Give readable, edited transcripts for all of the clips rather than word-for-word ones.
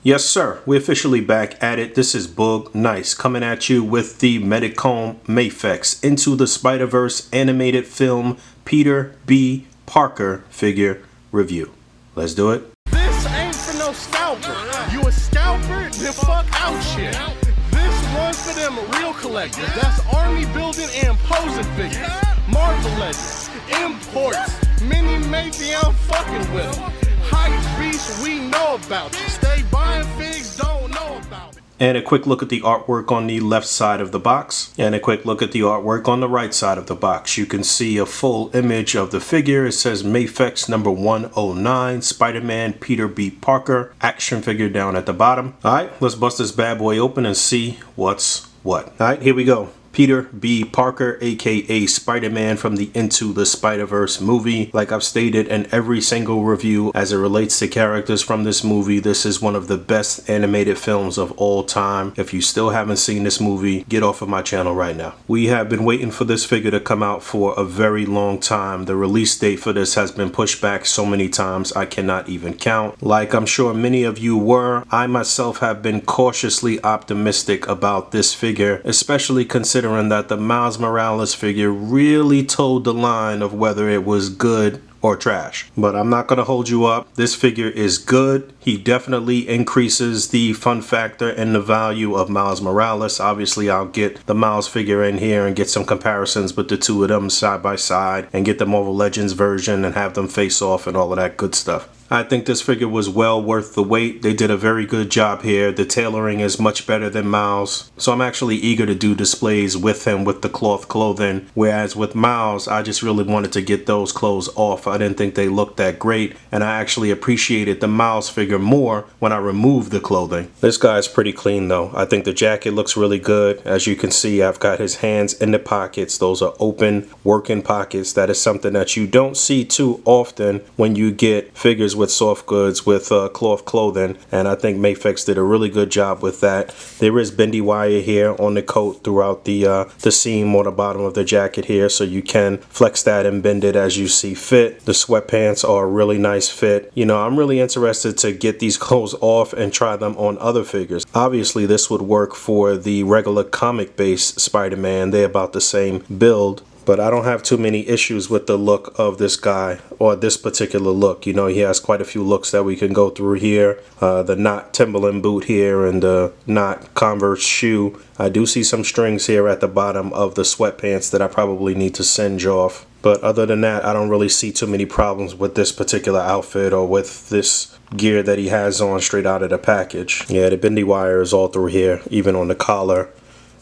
Yes, sir. We're officially back at it. This is Boog Nice coming at you with the Medicom MAFEX Into the Spider-Verse animated film Peter B. Parker figure review. Let's do it. This ain't for no scalper. You a scalper? Then fuck out shit. This one's for them real collectors. That's army building and posing figures. Marvel Legends, imports, mini maybe I'm fucking with them. Hype beast, we know about you. Stay buying figs, don't know about it. And a quick look at the artwork on the left side of the box. And a quick look at the artwork on the right side of the box. You can see a full image of the figure. It says MAFEX number 109, Spider-Man Peter B. Parker, action figure down at the bottom. Alright, let's bust this bad boy open and see what's what. Alright, here we go. Peter B. Parker, aka Spider-Man from the Into the Spider-Verse movie. Like I've stated in every single review as it relates to characters from this movie, this is one of the best animated films of all time. If you still haven't seen this movie, get off of my channel right now. We have been waiting for this figure to come out for a very long time. The release date for this has been pushed back so many times I cannot even count. Like I'm sure many of you were, I myself have been cautiously optimistic about this figure, especially considering that the Miles Morales figure really toed the line of whether it was good or trash. But I'm not going to hold you up. This figure is good. He definitely increases the fun factor and the value of Miles Morales. Obviously, I'll get the Miles figure in here and get some comparisons with the two of them side by side and get the Marvel Legends version and have them face off and all of that good stuff. I think this figure was well worth the wait. They did a very good job here. The tailoring is much better than Miles. So I'm actually eager to do displays with him with the cloth clothing. Whereas with Miles, I just really wanted to get those clothes off. I didn't think they looked that great. And I actually appreciated the Miles figure more when I removed the clothing. This guy's pretty clean though. I think the jacket looks really good. As you can see, I've got his hands in the pockets. Those are open working pockets. That is something that you don't see too often when you get figures with soft goods with cloth clothing, and I think MAFEX did a really good job with that. There is bendy wire here on the coat throughout the seam or the bottom of the jacket here, so you can flex that and bend it as you see fit. The sweatpants are a really nice fit. You know, I'm really interested to get these clothes off and try them on other figures. Obviously, this would work for the regular comic-based Spider-Man. They're about the same build. But I don't have too many issues with the look of this guy or this particular look. You know, he has quite a few looks that we can go through here. The knot Timberland boot here and the knot Converse shoe. I do see some strings here at the bottom of the sweatpants that I probably need to singe off. But other than that, I don't really see too many problems with this particular outfit or with this gear that he has on straight out of the package. Yeah, the bendy wire is all through here, even on the collar.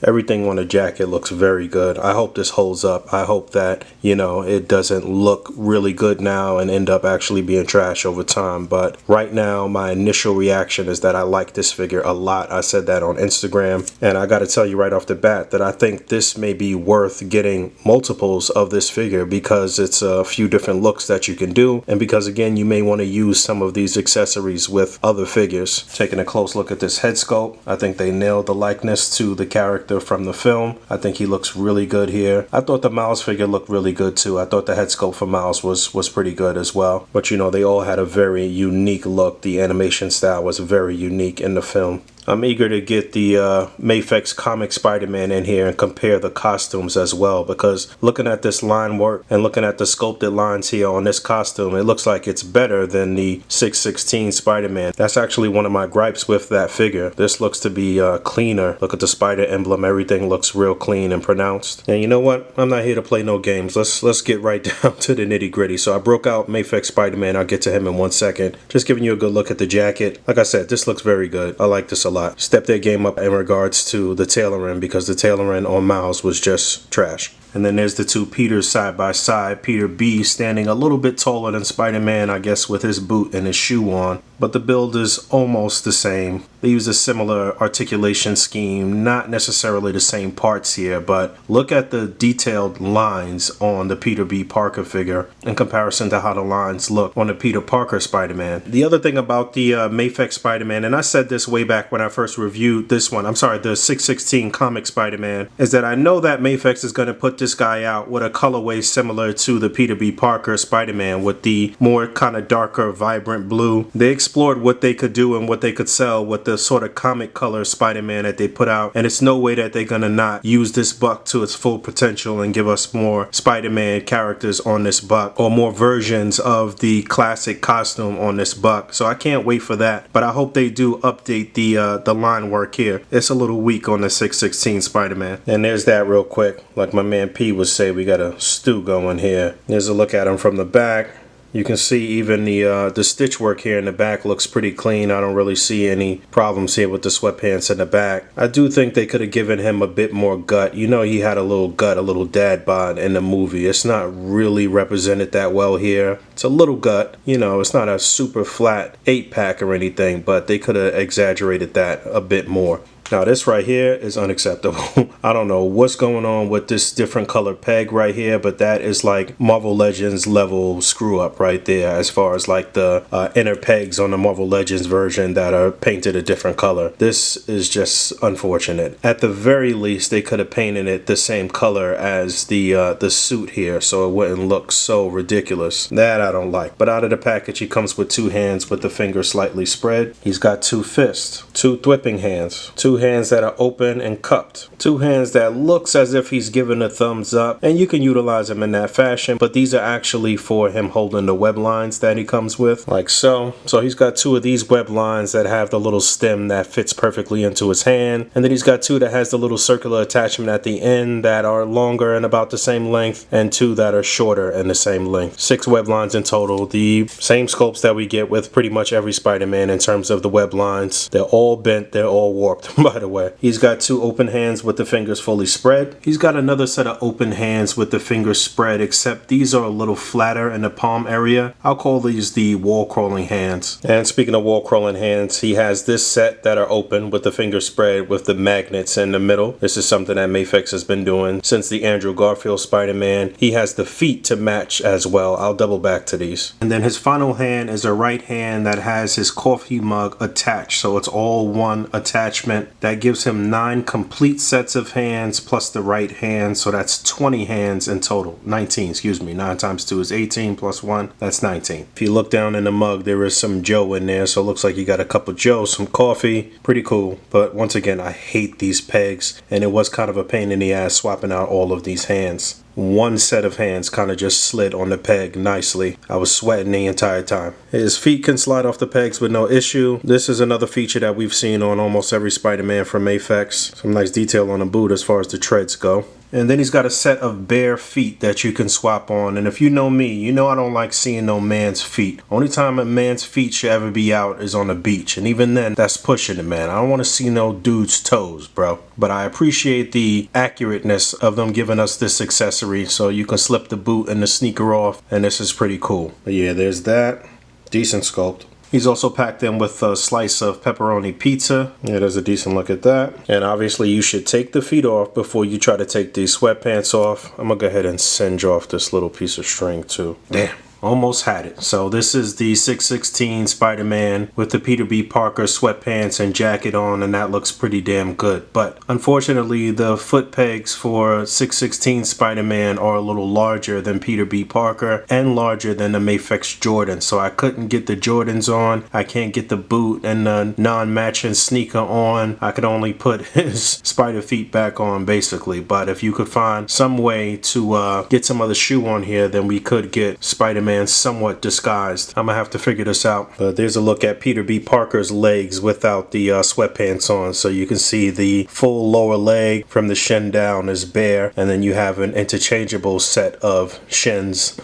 Everything on the jacket looks very good. I hope this holds up. I hope that, you know, it doesn't look really good now and end up actually being trash over time. But right now, my initial reaction is that I like this figure a lot. I said that on Instagram. And I got to tell you right off the bat that I think this may be worth getting multiples of this figure because it's a few different looks that you can do. And because, again, you may want to use some of these accessories with other figures. Taking a close look at this head sculpt, I think they nailed the likeness to the character from the film. I think he looks really good here. I thought the Miles figure looked really good too. I thought the head sculpt for Miles was pretty good as well. But you know, they all had a very unique look. The animation style was very unique in the film. I'm eager to get the MAFEX comic Spider-Man in here and compare the costumes as well, because looking at this line work and looking at the sculpted lines here on this costume, it looks like it's better than the 616 Spider-Man. That's actually one of my gripes with that figure. This looks to be cleaner. Look at the spider emblem. Everything looks real clean and pronounced. And you know what? I'm not here to play no games. Let's get right down to the nitty-gritty. So I broke out MAFEX Spider-Man. I'll get to him in 1 second. Just giving you a good look at the jacket. Like I said, this looks very good. I like this a lot. Step their game up in regards to the tailoring, because the tailoring on Miles was just trash. And then there's the two Peters side by side. Peter B standing a little bit taller than Spider-Man, I guess, with his boot and his shoe on. But the build is almost the same. They use a similar articulation scheme, not necessarily the same parts here, but look at the detailed lines on the Peter B. Parker figure in comparison to how the lines look on the Peter Parker Spider-Man. The other thing about the MAFEX Spider-Man, and I said this way back when I first reviewed this one, I'm sorry, the 616 comic Spider-Man, is that I know that MAFEX is going to put this guy out with a colorway similar to the Peter B. Parker Spider-Man with the more kind of darker, vibrant blue. They explored what they could do and what they could sell with the sort of comic color Spider-Man that they put out, and it's no way that they're going to not use this buck to its full potential and give us more Spider-Man characters on this buck, or more versions of the classic costume on this buck. So I can't wait for that, but I hope they do update the line work here. It's a little weak on the 616 Spider-Man. And there's that real quick. Like my man P would say, we got a stew going here. There's a look at him from the back. You can see even the stitch work here in the back looks pretty clean. I don't really see any problems here with the sweatpants in the back. I do think they could have given him a bit more gut. You know, he had a little gut, a little dad bod in the movie. It's not really represented that well here. It's a little gut. You know, it's not a super flat 8-pack or anything, but they could have exaggerated that a bit more. Now this right here is unacceptable. I don't know what's going on with this different color peg right here, but that is like Marvel Legends level screw up right there, as far as like the inner pegs on the Marvel Legends version that are painted a different color. This is just unfortunate. At the very least, they could have painted it the same color as the suit here, so it wouldn't look so ridiculous. That I don't like. But out of the package, he comes with 2 hands with the fingers slightly spread. He's got 2 fists, 2 thwipping hands, 2 hands that are open and cupped, 2 hands that looks as if he's giving a thumbs up, and you can utilize him in that fashion, but these are actually for him holding the web lines that he comes with, like so. So he's got 2 of these web lines that have the little stem that fits perfectly into his hand, and then he's got 2 that has the little circular attachment at the end that are longer and about the same length, and 2 that are shorter and the same length. 6 web lines in total, the same sculpts that we get with pretty much every Spider-Man in terms of the web lines. They're all bent, they're all warped. By the way, he's got 2 open hands with the fingers fully spread. He's got another set of open hands with the fingers spread, except these are a little flatter in the palm area. I'll call these the wall crawling hands. And speaking of wall crawling hands, he has this set that are open with the fingers spread with the magnets in the middle. This is something that MAFEX has been doing since the Andrew Garfield Spider-Man. He has the feet to match as well. I'll double back to these. And then his final hand is a right hand that has his coffee mug attached, so it's all one attachment. That gives him 9 complete sets of hands plus the right hand, so that's 20 hands in total. 19, excuse me. 9 times 2 is 18 plus 1, that's 19. If you look down in the mug, there is some Joe in there, so it looks like you got a cup of Joe, some coffee. Pretty cool, but once again, I hate these pegs, and it was kind of a pain in the ass swapping out all of these hands. 1 set of hands kind of just slid on the peg nicely. I was sweating the entire time. His feet can slide off the pegs with no issue. This is another feature that we've seen on almost every Spider-Man from MAFEX. Some nice detail on the boot as far as the treads go. And then he's got a set of bare feet that you can swap on. And if you know me, you know I don't like seeing no man's feet. Only time a man's feet should ever be out is on the beach. And even then, that's pushing it, man. I don't want to see no dude's toes, bro. But I appreciate the accurateness of them giving us this accessory so you can slip the boot and the sneaker off. And this is pretty cool. But yeah, there's that. Decent sculpt. He's also packed in with a slice of pepperoni pizza. Yeah, there's a decent look at that. And obviously you should take the feet off before you try to take these sweatpants off. I'm gonna go ahead and singe off this little piece of string too. Damn. Almost had it. So this is the 616 Spider-Man with the Peter B. Parker sweatpants and jacket on, and that looks pretty damn good. But unfortunately, the foot pegs for 616 Spider-Man are a little larger than Peter B. Parker and larger than the MAFEX Jordan. So I couldn't get the Jordans on. I can't get the boot and the non-matching sneaker on. I could only put his spider feet back on basically. But if you could find some way to get some other shoe on here, then we could get Spider-Man somewhat disguised. I'm gonna have to figure this out. There's a look at Peter B. Parker's legs without the sweatpants on, so you can see the full lower leg from the shin down is bare, and then you have an interchangeable set of shins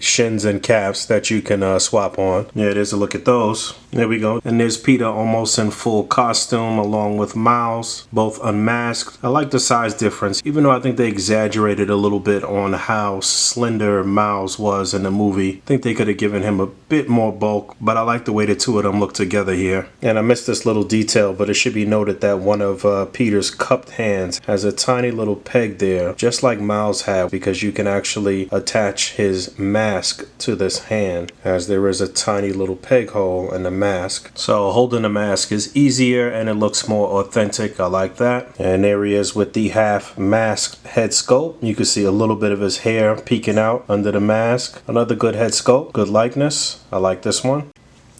shins and calves that you can swap on. Yeah, there's a look at those. There we go. And there's Peter almost in full costume along with Miles, both unmasked. I like the size difference, even though I think they exaggerated a little bit on how slender Miles was in the movie. movie. I think they could have given him a bit more bulk, but I like the way the two of them look together here. And I missed this little detail, but it should be noted that one of Peter's cupped hands has a tiny little peg there, just like Miles had, because you can actually attach his mask to this hand, as there is a tiny little peg hole in the mask. So holding the mask is easier and it looks more authentic. I like that. And there he is with the half mask head sculpt. You can see a little bit of his hair peeking out under the mask. Another good head sculpt, good likeness. I like this one.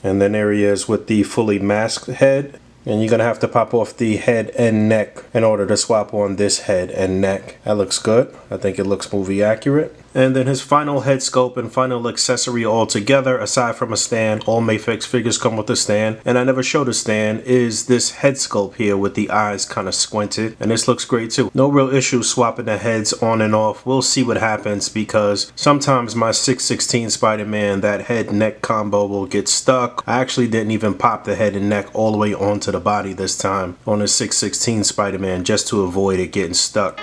And then there he is with the fully masked head. And you're going to have to pop off the head and neck in order to swap on this head and neck. That looks good. I think it looks movie accurate. And then his final head sculpt and final accessory all together, aside from a stand, all MAFEX figures come with a stand, and I never showed a stand, is this head sculpt here with the eyes kind of squinted, and this looks great too. No real issue swapping the heads on and off. We'll see what happens, because sometimes my 616 Spider-Man, that head neck combo will get stuck. I actually didn't even pop the head and neck all the way onto the body this time on the 616 Spider-Man, just to avoid it getting stuck.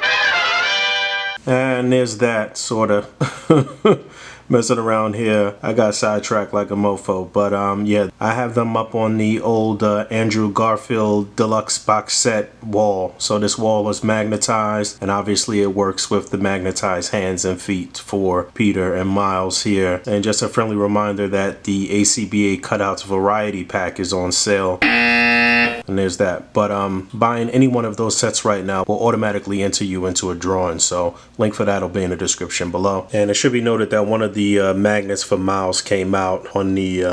And there's that, sort of. Messing around here. I got sidetracked like a mofo. But yeah, I have them up on the old Andrew Garfield deluxe box set wall. So this wall is magnetized, and obviously it works with the magnetized hands and feet for Peter and Miles here. And just a friendly reminder that the A.C.B.A. Cutouts variety pack is on sale. And there's that. But buying any one of those sets right now will automatically enter you into a drawing, so link for that will be in the description below. And it should be noted that one of the magnets for Miles came out on the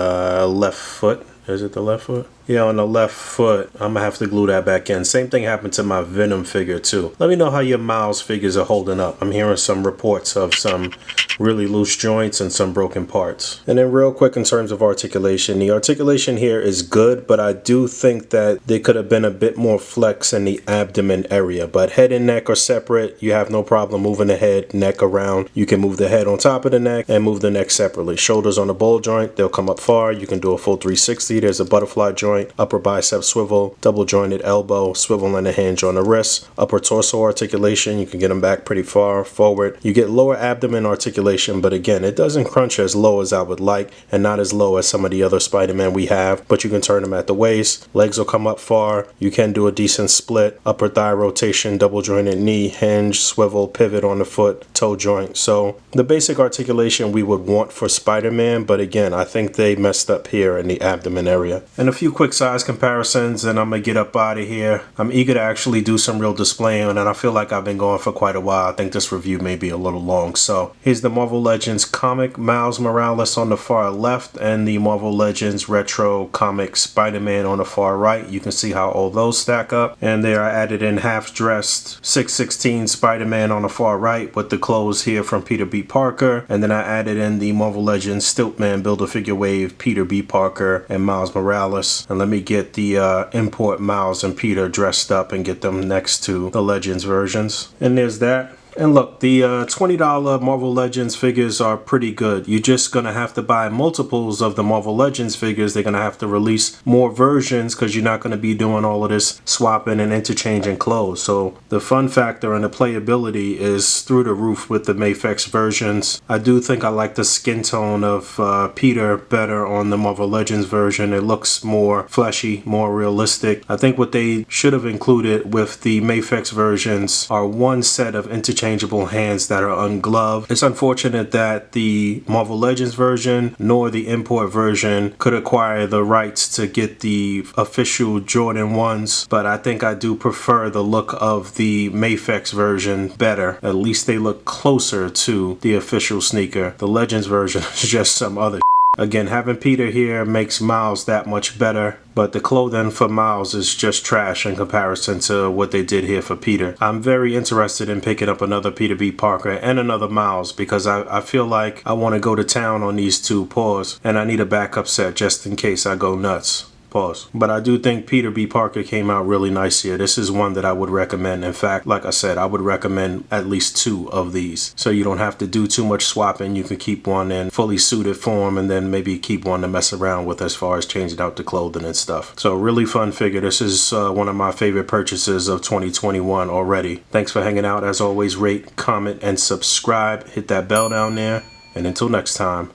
left foot. Is it the left foot? Yeah, on the left foot. I'm gonna have to glue that back in. Same thing happened to my Venom figure too. Let me know how your Miles figures are holding up. I'm hearing some reports of some really loose joints and some broken parts. And then real quick in terms of articulation, the articulation here is good, but I do think that there could have been a bit more flex in the abdomen area. But head and neck are separate. You have no problem moving the head, neck around. You can move the head on top of the neck and move the neck separately. Shoulders on the ball joint, they'll come up far. You can do a full 360. There's a butterfly joint, upper bicep swivel, double jointed elbow, swivel and a hinge on the wrist, upper torso articulation, you can get them back pretty far forward. You get lower abdomen articulation, but again, it doesn't crunch as low as I would like, and not as low as some of the other Spider-Man we have, but you can turn them at the waist. Legs will come up far. You can do a decent split, upper thigh rotation, double jointed knee, hinge, swivel, pivot on the foot, toe joint. So the basic articulation we would want for Spider-Man, but again, I think they messed up here in the abdomen area. And a few quick size comparisons, and I'm gonna get up out of here. I'm eager to actually do some real displaying, and I feel like I've been going for quite a while. I think this review may be a little long. So here's the Marvel Legends comic Miles Morales on the far left, and the Marvel Legends retro comic Spider-Man on the far right. You can see how all those stack up, and there I added in half-dressed 616 Spider-Man on the far right with the clothes here from Peter B. Parker, and then I added in the Marvel Legends Stiltman Build-A-Figure Wave Peter B. Parker and Miles Morales. And let me get the import Miles and Peter dressed up and get them next to the Legends versions. And there's that. And look, the $20 Marvel Legends figures are pretty good. You're just going to have to buy multiples of the Marvel Legends figures. They're going to have to release more versions because you're not going to be doing all of this swapping and interchanging clothes. So the fun factor and the playability is through the roof with the MAFEX versions. I do think I like the skin tone of Peter better on the Marvel Legends version. It looks more fleshy, more realistic. I think what they should have included with the MAFEX versions are one set of interchangeable hands that are ungloved. It's unfortunate that the Marvel Legends version nor the import version could acquire the rights to get the official Jordan 1s, but I think I do prefer the look of the MAFEX version better. At least they look closer to the official sneaker. The Legends version is just some other Again, having Peter here makes Miles that much better, but the clothing for Miles is just trash in comparison to what they did here for Peter. I'm very interested in picking up another Peter B. Parker and another Miles because I feel like I want to go to town on these two, pause, and I need a backup set just in case I go nuts. Pause. But I do think Peter B. Parker came out really nice here. This is one that I would recommend. In fact, like I said, I would recommend at least 2 of these. So you don't have to do too much swapping. You can keep one in fully suited form and then maybe keep one to mess around with as far as changing out the clothing and stuff. So really fun figure. This is one of my favorite purchases of 2021 already. Thanks for hanging out. As always, rate, comment, and subscribe. Hit that bell down there. And until next time,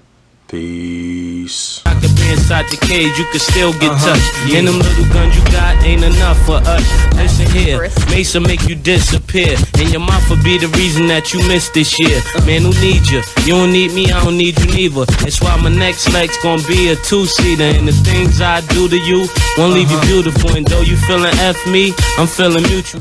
Peace. I could be inside the cage, you could still get touched. And them little guns you got ain't enough for us. Listen here, Mesa make you disappear, and your mouth will be the reason that you missed this year. Man, who need you? You don't need me, I don't need you neither. That's why my next leg's gonna be a 2-seater, and the things I do to you won't leave you beautiful. And though you feeling F me, I'm feeling mutual.